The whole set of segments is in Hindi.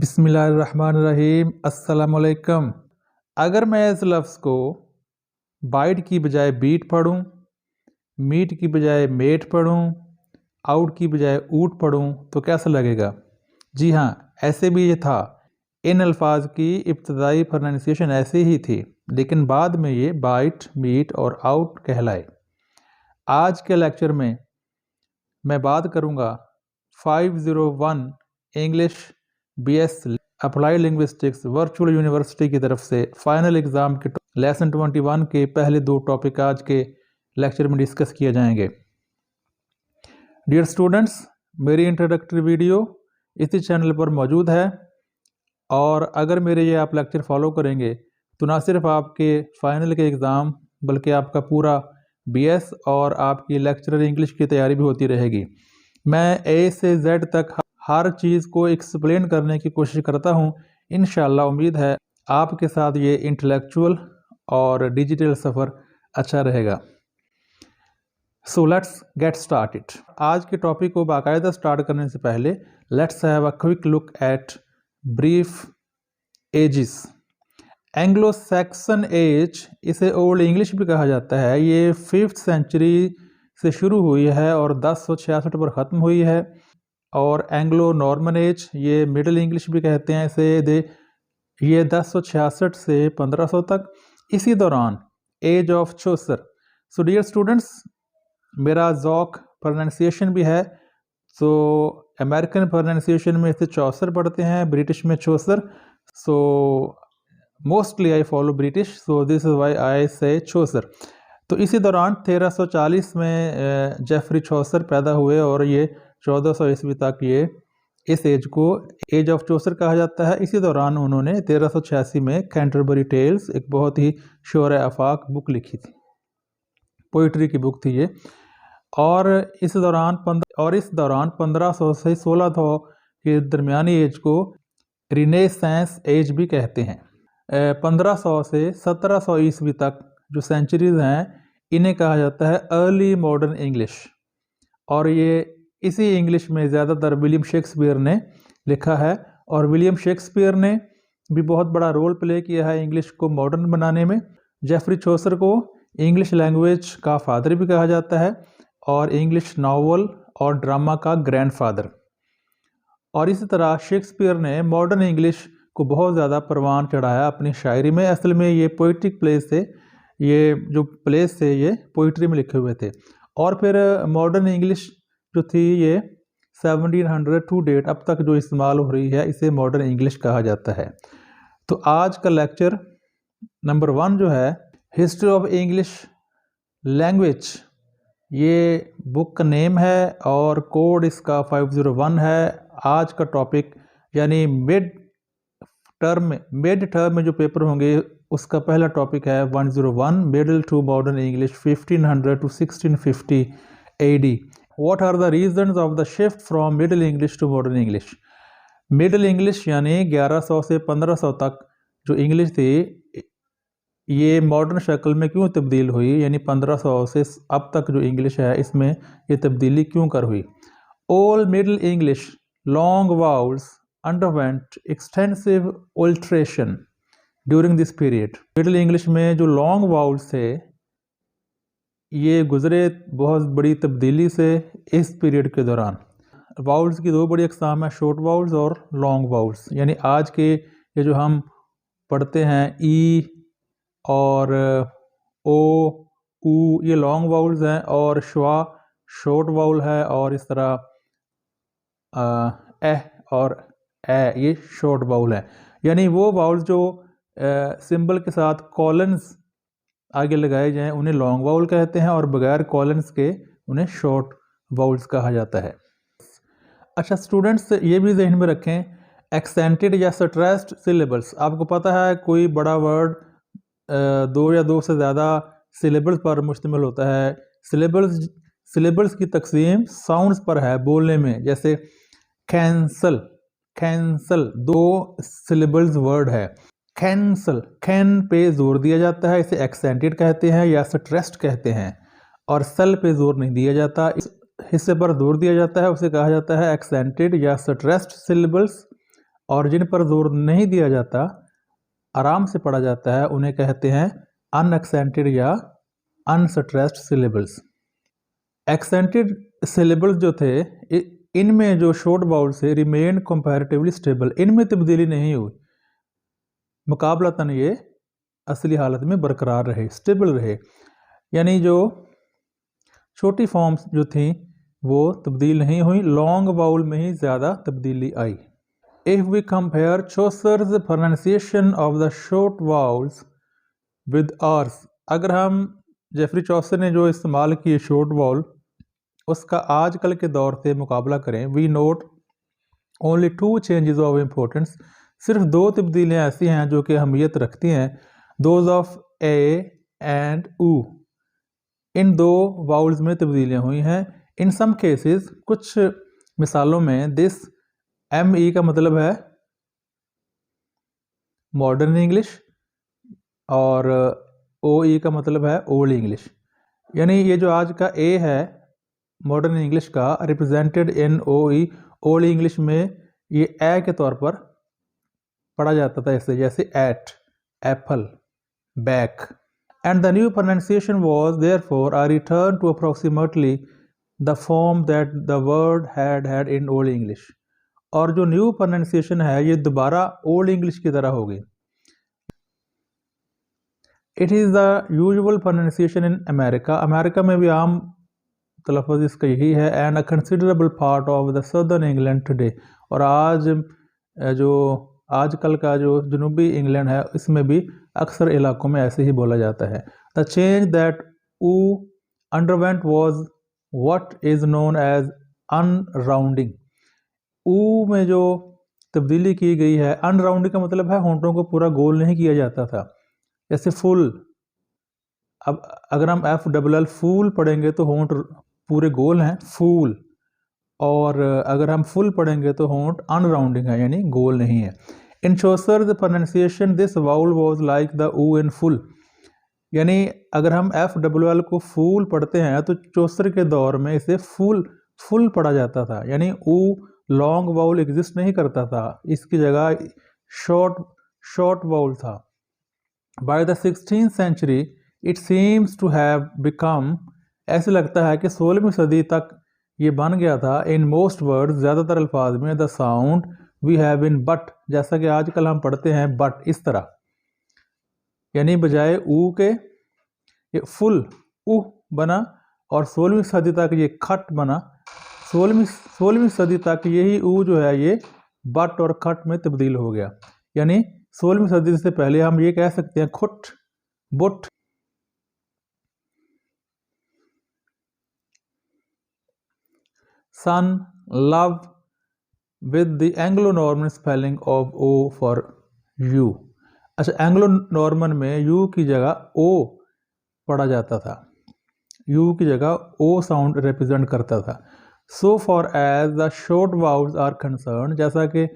बिस्मिल्लाहिर्रहमानिर्रहीम अस्सलामुअलैकुम। अगर मैं इस लफ्ज़ को बाइट की बजाय बीट पढ़ूँ, मीट की बजाय मेट पढ़ूँ, आउट की बजाय ऊट पढ़ूँ तो कैसा लगेगा? जी हाँ, ऐसे भी ये था। इन अल्फाज की इब्तदाई प्रोनाउंसिएशन ऐसी ही थी, लेकिन बाद में ये बाइट, मीट और आउट कहलाए। आज के लेक्चर में मैं बात करूँगा 501 English BS applied linguistics virtual university की तरफ से फाइनल एग्ज़ाम के लेसन 21 के पहले दो टॉपिक आज के लेक्चर में डिस्कस किए जाएंगे। डियर स्टूडेंट्स, मेरी इंट्रोडक्टरी वीडियो इसी चैनल पर मौजूद है और अगर मेरे ये आप लेक्चर फॉलो करेंगे तो ना सिर्फ आपके फाइनल के एग्ज़ाम बल्कि आपका पूरा BS और आपकी लेक्चरर इंग्लिश की तैयारी भी होती रहेगी। मैं A से Z तक हर चीज़ को एक्सप्लेन करने की कोशिश करता हूँ। इंशाअल्लाह उम्मीद है आपके साथ ये इंटेलेक्चुअल और डिजिटल सफ़र अच्छा रहेगा। So let's get started. आज के टॉपिक को बाकायदा स्टार्ट करने से पहले let's have a quick look at brief ages. Anglo Saxon age, इसे ओल्ड इंग्लिश भी कहा जाता है, ये 5th सेंचुरी से शुरू हुई है और 1066 पर ख़त्म हुई है। और एंग्लो नॉर्मन एज, ये मिडिल इंग्लिश भी कहते हैं इसे, ये 1066 से 1500 तक। इसी दौरान age of Chaucer. So dear students, मेरा ज़ौक प्रोनाउंसिएशन भी है, तो अमेरिकन प्रोनाउंसिएशन में इसे चौसर पढ़ते हैं, ब्रिटिश में Chaucer. So mostly I follow British, so this is why I say Chaucer. तो इसी दौरान 1340 में जेफरी चौसर पैदा हुए और ये 1400 ईस्वी तक ये इस एज को एज ऑफ चौसर कहा जाता है। इसी दौरान उन्होंने 1386 में कैंटरबरी टेल्स, एक बहुत ही शोर आफाक बुक लिखी थी, पोइट्री की बुक थी ये। और इस दौरान 1500 से 1600 के दरमियानी एज को रिनेसेंस एज भी कहते हैं। 1500 से 1700 ईस्वी तक जो सेंचुरीज हैं इन्हें कहा जाता है अर्ली मॉडर्न इंग्लिश। और ये इसी इंग्लिश में ज़्यादातर विलियम शेक्सपियर ने लिखा है, और विलियम शेक्सपियर ने भी बहुत बड़ा रोल प्ले किया है इंग्लिश को मॉडर्न बनाने में। जेफरी चौसर को इंग्लिश लैंग्वेज का फादर भी कहा जाता है और इंग्लिश नावल और ड्रामा का ग्रैंडफादर। और इसी तरह शेक्सपियर ने मॉडर्न इंग्लिश को बहुत ज़्यादा परवान चढ़ाया अपनी शायरी में। असल में ये पोइट्रिक प्लेस थे, ये जो प्लेस थे ये पोइट्री में लिखे हुए थे। और फिर मॉडर्न इंग्लिश जो थी ये 1700 टू डेट अब तक जो इस्तेमाल हो रही है इसे मॉडर्न इंग्लिश कहा जाता है। तो आज का लेक्चर नंबर 1 जो है हिस्ट्री ऑफ इंग्लिश लैंग्वेज, ये बुक का नेम है और कोड इसका 501 है। आज का टॉपिक यानी मिड टर्म में जो पेपर होंगे उसका पहला टॉपिक है 101 middle to modern English 1500 to 1650 AD। What are the reasons of the shift from Middle English to Modern English? Middle English यानी 1100 से 1500 तक जो इंग्लिश थी ये मॉडर्न शक्ल में क्यों तब्दील हुई, यानी 1500 से अब तक जो इंग्लिश है इसमें ये तब्दीली क्यों कर हुई। All Middle English long vowels underwent extensive alteration during this period। Middle English में जो लॉन्ग वाउल्स थे ये गुजरे बहुत बड़ी तब्दीली से इस पीरियड के दौरान। वाउल्स की दो बड़ी अकसाम है, शॉर्ट वाउल्स और लॉन्ग वाउल्स। यानी आज के ये जो हम पढ़ते हैं ई और ओ ऊ, ये लॉन्ग वाउल्स हैं, और श्वा शॉर्ट वाउल है, और इस तरह एह और ए ये शॉर्ट वाउल है। यानी वो वाउल्स जो सिंबल के साथ कॉलन्स आगे लगाए जाएं उन्हें लॉन्ग वाउल कहते हैं, और बगैर कॉलन्स के उन्हें शॉर्ट वाउल्स कहा जाता है। अच्छा स्टूडेंट्स, ये भी जहन में रखें, एक्सेंटेड या स्ट्रेस्ड सिलेबल्स। आपको पता है कोई बड़ा वर्ड 2 या 2 से ज़्यादा सिलेबल्स पर मुश्तमिल होता है। सिलेबल्स की तकसीम साउंड्स पर है बोलने में, जैसे कैंसल 2 सिलेबल्स वर्ड है। कैंसल, कैन पे जोर दिया जाता है, इसे एक्सेंटेड कहते हैं या स्ट्रेस्ड कहते हैं, और सल पे जोर नहीं दिया जाता, इस हिस्से पर जोर दिया जाता है, उसे कहा जाता है एक्सेंटेड या स्ट्रेस्ड सिलेबल्स। और जिन पर जोर नहीं दिया जाता, आराम से पढ़ा जाता है, उन्हें कहते हैं अनएक्सेंटेड या अनस्ट्रेस्ड सिलेबल्स। एक्सेंटेड सिलेबल्स जो थे, इनमें जो शॉर्ट बाउल से रिमेन कंपैरेटिवली स्टेबल, इनमें तब्दीली नहीं हुई, मुकाबलतन ये असली हालत में बरकरार रहे, स्टेबल रहे। यानी जो छोटी फॉर्म्स जो थी वो तब्दील नहीं हुई, लॉन्ग बाउल में ही ज़्यादा तब्दीली आई। If we compare Chaucer's pronunciation of the short vowels with ours, अगर हम जेफरी चौसर ने जो इस्तेमाल किए शॉर्ट वाउल उसका आजकल के दौर से मुकाबला करें, we note only 2 changes of importance, सिर्फ 2 तब्दीलियाँ ऐसी हैं जो कि अहमियत रखती हैं, दोज ऑफ ए एंड ऊ, इन 2 वाउल्स में तब्दीलियाँ हुई हैं। इन सम केसेस, कुछ मिसालों में दिस एम ई का मतलब है मॉडर्न इंग्लिश और ओ ई का मतलब है ओल्ड इंग्लिश। यानी ये जो आज का ए है मॉडर्न इंग्लिश का, represented in O E, Old English में ये ए के तौर पर पढ़ा जाता था ऐसे, जैसे at, apple, back. And the new pronunciation was therefore a return to approximately the form that the word had in Old English. और जो न्यू प्रोनाउंसिएशन है ये दोबारा ओल्ड इंग्लिश की तरह होगी। It is the usual pronunciation in America, America में भी आम तलफ़्फ़ुज़ इसका यही है। And a considerable part of the southern England today, और आज जो आजकल का जो जनूबी इंग्लैंड है इसमें भी अक्सर इलाकों में ऐसे ही बोला जाता है। The change that u underwent was what is known as unrounding, ऊ में जो तब्दीली की गई है, अनराउंडिंग का मतलब है होंठों को पूरा गोल नहीं किया जाता था, जैसे फुल। अब अगर हम एफ डबल एल फूल पढ़ेंगे तो होंठ पूरे गोल हैं, फूल, और अगर हम फुल पढ़ेंगे तो होंठ अनराउंडिंग है, यानी गोल नहीं है। In Chaucer the pronunciation this vowel was like the u in full, यानी अगर हम एफ डब्ल्यू एल को फूल पढ़ते हैं तो चौसर के दौर में इसे फुल पढ़ा जाता था, यानी ऊ लॉन्ग वाउल एग्जिस्ट नहीं करता था, इसकी जगह शॉर्ट वाउल था। By the 16th century it seems to have become, ऐसे लगता है कि 16वीं सदी तक ये बन गया था, इन मोस्ट वर्ड्स, ज़्यादातर अल्फाज में, the sound we have in but, जैसा कि आजकल हम पढ़ते हैं बट, इस तरह, यानी बजाय ऊ के ये फुल ऊ बना, और 16वीं सदी तक ये खट बना। 16वीं सदी तक यही ऊ जो है ये बट और खट में तब्दील हो गया, यानी 16वीं सदी से पहले हम ये कह सकते हैं cut, but. Son, love, with the Anglo Norman spelling of o for u. अच्छा, एंग्लो नॉर्मन में यू की जगह ओ पढ़ा जाता था, यू की जगह ओ साउंड रिप्रेजेंट करता था। So for as the short vowels are concern, जैसा कि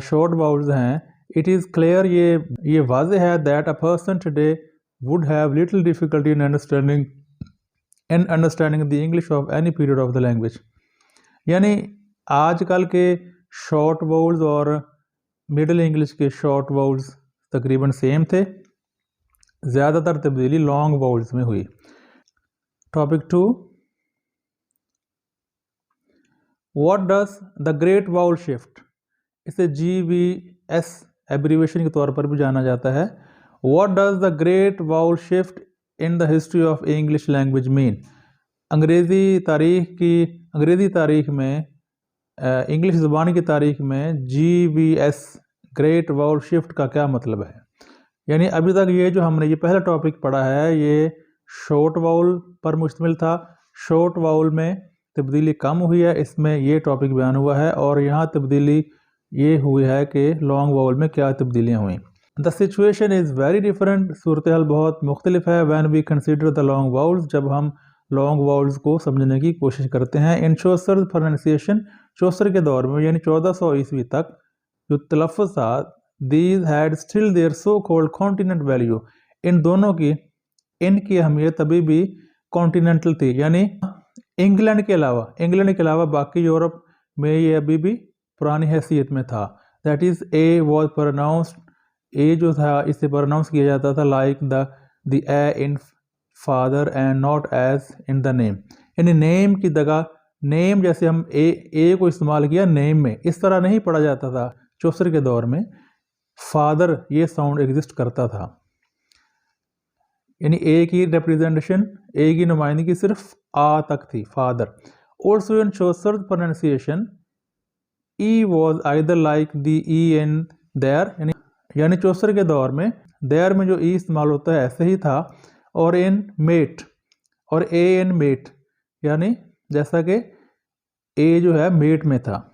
शॉर्ट वाउल्स हैं, इट इज़ क्लियर, ये वाज़ेह है, that a person today would have little difficulty in understanding the English of any period of the language. यानी आजकल के शॉर्ट वाउल्स और मिडिल इंग्लिश के शॉर्ट वाउल्स तकरीबन सेम थे, ज़्यादातर तब्दीली लॉन्ग वाउल्स में हुई। Topic 2, what does the great vowel shift, इसे GVS एब्रीवेशन के तौर पर भी जाना जाता है। What does the great vowel shift in the history of English language mean, अंग्रेज़ी तारीख में, इंग्लिश ज़बान की तारीख में GVS ग्रेट वाउल शिफ्ट का क्या मतलब है। यानी अभी तक ये जो हमने ये पहला टॉपिक पढ़ा है ये शॉर्ट वाउल पर मुश्तमिल था, शॉर्ट वाउल में तब्दीली कम हुई है, इसमें ये टॉपिक बयान हुआ है, और यहाँ तब्दीली ये हुई है कि लॉन्ग वाउल में क्या तब्दीलियाँ हुई। The situation is very different, सूरत हाल बहुत मुख्तलिफ है, when we consider the long vowels, जब हम लॉन्ग वाउल्स को समझने की कोशिश करते हैं। इन चौसर प्रोनाउंसिएशन, चौसर के दौर में यानी 1400 ईस्वी तक जो तलफ़्फ़ुज़ था, these had still their so called continental value, इन दोनों की इनकी अहमियत अभी भी कॉन्टिनेंटल थी, यानी इंग्लैंड के अलावा बाकी यूरोप में ये अभी भी पुरानी हैसियत में था। That is a was pronounced, a जो था इसे प्रोनाउंस किया जाता था like the a in father and not as in the name, यानी नेम की जगह नेम जैसे हम ए को इस्तेमाल किया नेम में, इस तरह नहीं पढ़ा जाता था। चौसर के दौर में फादर ये साउंड एग्जिस्ट करता था, यानी ए की रिप्रेजेंटेशन, ए की नुमाइंदगी सिर्फ आ तक थी, father. Also in Chaucer pronunciation E was either like the E in their, यानी चौसर के दौर में देयर में जो ई इस्तेमाल होता है ऐसे ही था, और इन मेट और ए इन मेट, यानी जैसा कि ए जो है मेट में था।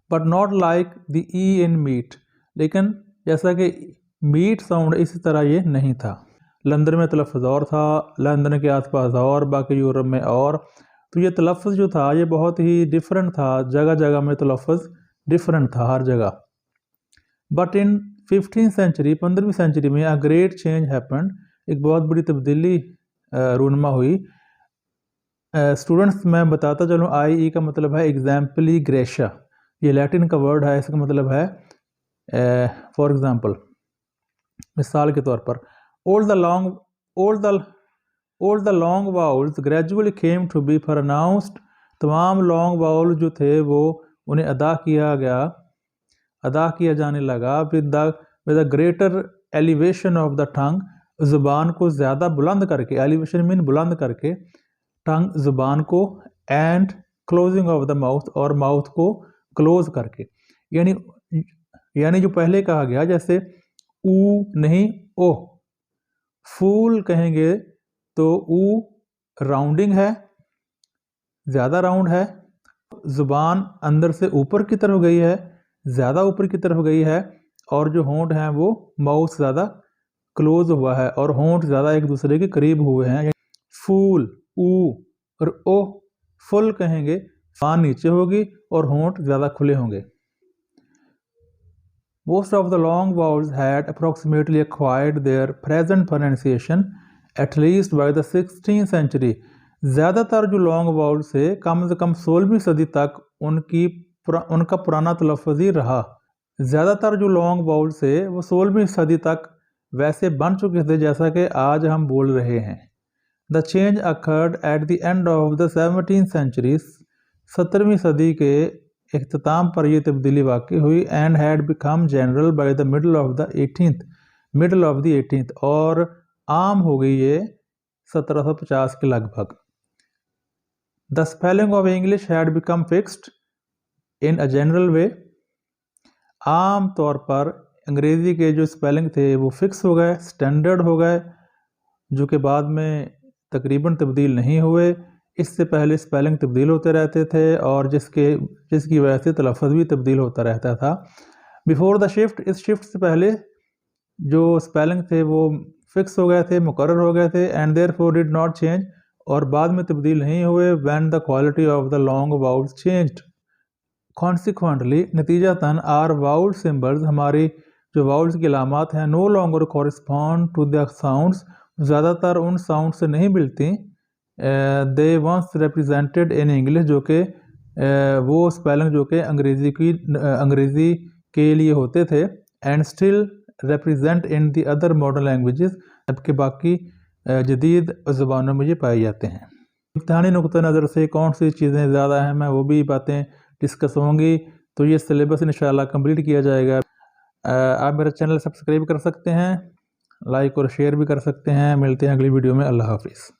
But not like the E in meet, लेकिन जैसा कि मीट साउंड इसी तरह ये नहीं था। लंदन में तलफ़्फ़ुज़ और था, लंदन के आसपास और, बाकी यूरोप में और, तो ये तलफ़्फ़ुज़ जो था ये बहुत ही डिफरेंट था, जगह जगह में तलफ़्फ़ुज़ डिफरेंट था हर जगह। बट इन 15th सेंचुरी, 15वीं सेंचुरी में अ ग्रेट चेंज हैपेंड, एक बहुत बड़ी तब्दीली रूनमा हुई। स्टूडेंट्स मैं बताता चलूँ, आई ई का मतलब है एग्जाम्पली ग्रेशा, ये लैटिन का वर्ड है, इसका मतलब है फॉर एग्जाम्पल, मिसाल के तौर पर, all the long vowels gradually came to be pronounced, तमाम लॉन्ग वाउल जो थे वो उन्हें अदा किया जाने लगा with the greater elevation of the tongue, ज़ुबान को ज़्यादा बुलंद करके, एलिवेशन मीन बुलंद करके, टंग ज़ुबान को, and closing of the mouth, और माउथ को क्लोज करके, यानी जो पहले कहा गया जैसे ऊ नहीं ओ, फूल कहेंगे तो ऊ राउंडिंग है, ज़्यादा राउंड है, ज़ुबान अंदर से ऊपर की तरफ गई है, ज़्यादा ऊपर की तरफ गई है, और जो होंठ हैं वो माउथ ज़्यादा क्लोज हुआ है, और होंठ ज़्यादा एक दूसरे के करीब हुए हैं। फूल ऊ और ओ, फुल कहेंगे ज़ुबान नीचे होगी और होंठ ज़्यादा खुले होंगे। Most of the long vowels had approximately acquired their present pronunciation at least by the 16th century. ज़्यादातर जो लॉन्ग वाउल से कम 16वीं सदी तक उनका पुराना तलफ़्फ़ुज़ ही रहा। ज़्यादातर जो लॉन्ग वाउल से वो 16वीं सदी तक वैसे बन चुके थे जैसा कि आज हम बोल रहे हैं। The change occurred at the end of the 17th century. 17वीं सदी के इख्तिताम पर यह तब्दीली वाक़ई हुई, and had become general by the middle of the 18th, और आम हो गई ये 1750 के लगभग। The spelling of English had become fixed in a general वे, आम तौर पर अंग्रेज़ी के जो स्पेलिंग थे वो फिक्स हो गए, स्टैंडर्ड हो गए, जो कि बाद में तकरीबन तब्दील नहीं हुए। इससे पहले स्पेलिंग तब्दील होते रहते थे, और जिसकी वजह से तलफ़्फ़ुज़ भी तब्दील होता रहता था। बिफोर द शिफ्ट, इस शिफ्ट से पहले जो स्पेलिंग थे वो फिक्स हो गए थे, मुकर्रर हो गए थे, and therefore did not change, और बाद में तब्दील नहीं हुए। When the quality of the long vowels changed, consequently, नतीजतन आर वाउल सिम्बल्स, हमारी जो वाउल्स की अलामात हैं, no longer correspond to the sounds, ज़्यादातर उन साउंड से नहीं मिलती, they once represented in English, जो कि वो स्पेलिंग जो कि अंग्रेज़ी के लिए होते थे, and still represent in the other modern languages, जबकि बाकी जदीद ज़ुबानों में ये पाए जाते हैं। इम्तिहानी नुक़्ते नज़र से कौन सी चीज़ें ज़्यादा अहम हैं वो भी बातें डिस्कस होंगी, तो ये सिलेबस इंशाल्लाह कंप्लीट किया जाएगा। आप मेरा चैनल सब्सक्राइब कर सकते हैं, लाइक और शेयर भी कर सकते हैं। मिलते हैं अगली वीडियो में। अल्लाह हाफिज़।